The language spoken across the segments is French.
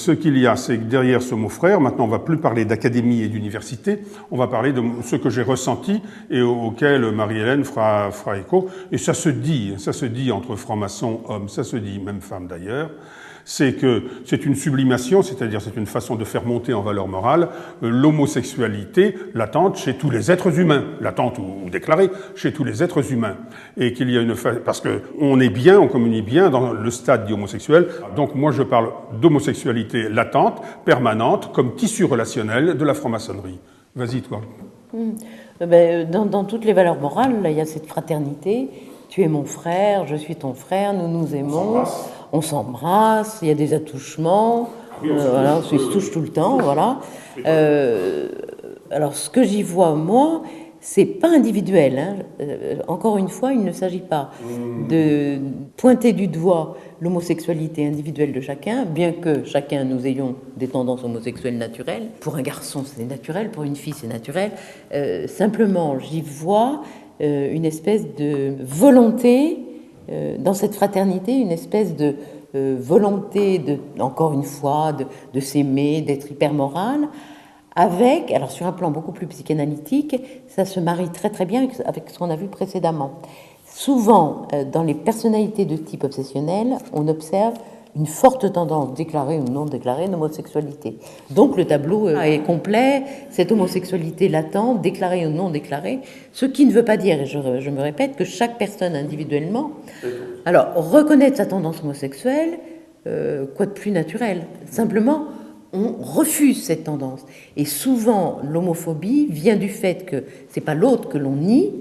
Ce qu'il y a, c'est que derrière ce mot frère, maintenant on va plus parler d'académie et d'université, on va parler de ce que j'ai ressenti et auquel Marie-Hélène fera écho. Et ça se dit entre francs-maçons, hommes, ça se dit, même femmes d'ailleurs. C'est que c'est une sublimation, c'est-à-dire c'est une façon de faire monter en valeur morale l'homosexualité latente chez tous les êtres humains, latente ou déclarée chez tous les êtres humains, et qu'il y a parce que on est bien, on communie bien dans le stade dit homosexuel. Donc moi je parle d'homosexualité latente, permanente, comme tissu relationnel de la franc-maçonnerie. Vas-y toi. Dans toutes les valeurs morales, il y a cette fraternité. Tu es mon frère, je suis ton frère, nous nous aimons. On s'embrasse, il y a des attouchements, voilà, on se touche tout le temps, voilà. Alors, ce que j'y vois, moi, c'est pas individuel. Hein. Encore une fois, il ne s'agit pas de pointer du doigt l'homosexualité individuelle de chacun, bien que chacun nous ayons des tendances homosexuelles naturelles. Pour un garçon, c'est naturel, pour une fille, c'est naturel. Simplement, j'y vois une espèce de volonté dans cette fraternité, une espèce de volonté, encore une fois, de s'aimer, d'être hyper moral, avec, alors sur un plan beaucoup plus psychanalytique, ça se marie très très bien avec ce qu'on a vu précédemment. Souvent, dans les personnalités de type obsessionnel, on observe une forte tendance, déclarée ou non déclarée, d'homosexualité. Donc le tableau est complet, cette homosexualité latente, déclarée ou non déclarée, ce qui ne veut pas dire, et je me répète, que chaque personne individuellement, alors reconnaître sa tendance homosexuelle, quoi de plus naturel? Simplement, on refuse cette tendance. Et souvent, l'homophobie vient du fait que c'est pas l'autre que l'on nie,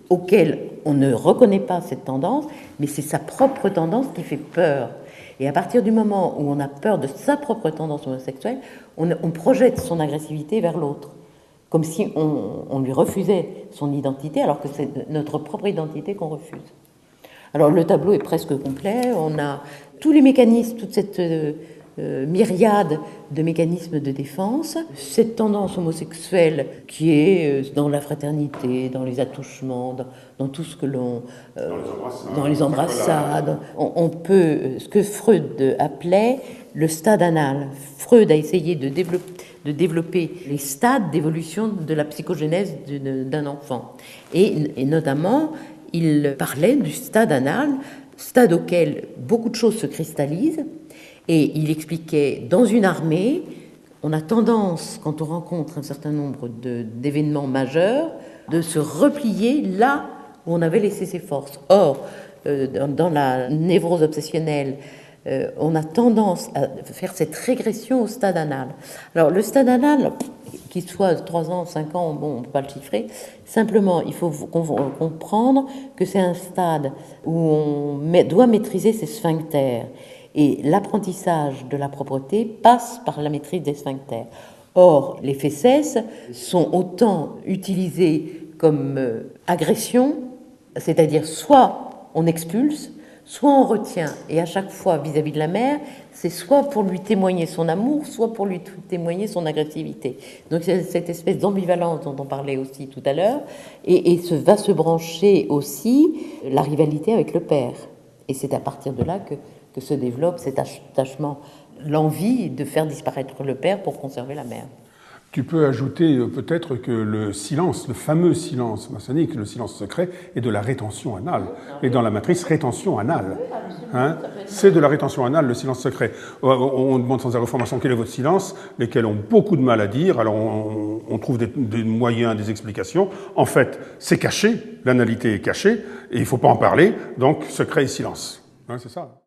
auquel on ne reconnaît pas cette tendance, mais c'est sa propre tendance qui fait peur. Et à partir du moment où on a peur de sa propre tendance homosexuelle, on projette son agressivité vers l'autre, comme si on lui refusait son identité, alors que c'est notre propre identité qu'on refuse. Alors le tableau est presque complet, on a tous les mécanismes, toute cette myriade de mécanismes de défense, cette tendance homosexuelle qui est dans la fraternité, dans les attouchements, dans tout ce que l'on... dans les embrassades. On peut, ce que Freud appelait le stade anal. Freud a essayé de développer les stades d'évolution de la psychogénèse d'un enfant. Et notamment, il parlait du stade anal, stade auquel beaucoup de choses se cristallisent. Et il expliquait, dans une armée, on a tendance, quand on rencontre un certain nombre d'événements majeurs, de se replier là où on avait laissé ses forces. Or, dans la névrose obsessionnelle, on a tendance à faire cette régression au stade anal. Alors, le stade anal, qu'il soit 3 ans, 5 ans, bon, on ne peut pas le chiffrer, simplement, il faut comprendre que c'est un stade où on doit maîtriser ses sphincters. Et l'apprentissage de la propreté passe par la maîtrise des sphincters. Or, les fesses sont autant utilisées comme agression, c'est-à-dire soit on expulse, soit on retient. Et à chaque fois, vis-à-vis de la mère, c'est soit pour lui témoigner son amour, soit pour lui témoigner son agressivité. Donc c'est cette espèce d'ambivalence dont on parlait aussi tout à l'heure, et va se brancher aussi la rivalité avec le père. Et c'est à partir de là que se développe cet attachement, l'envie de faire disparaître le père pour conserver la mère. Tu peux ajouter peut-être que le silence, le fameux silence maçonnique, le silence secret, est de la rétention anale. Et dans la matrice, rétention anale. Hein, c'est de la rétention anale, le silence secret. On demande sans arrêt aux francs-maçons quel est votre silence, lesquels ont beaucoup de mal à dire. Alors on trouve des moyens, des explications. En fait, c'est caché, l'analité est cachée, et il ne faut pas en parler, donc secret et silence. Hein, c'est ça.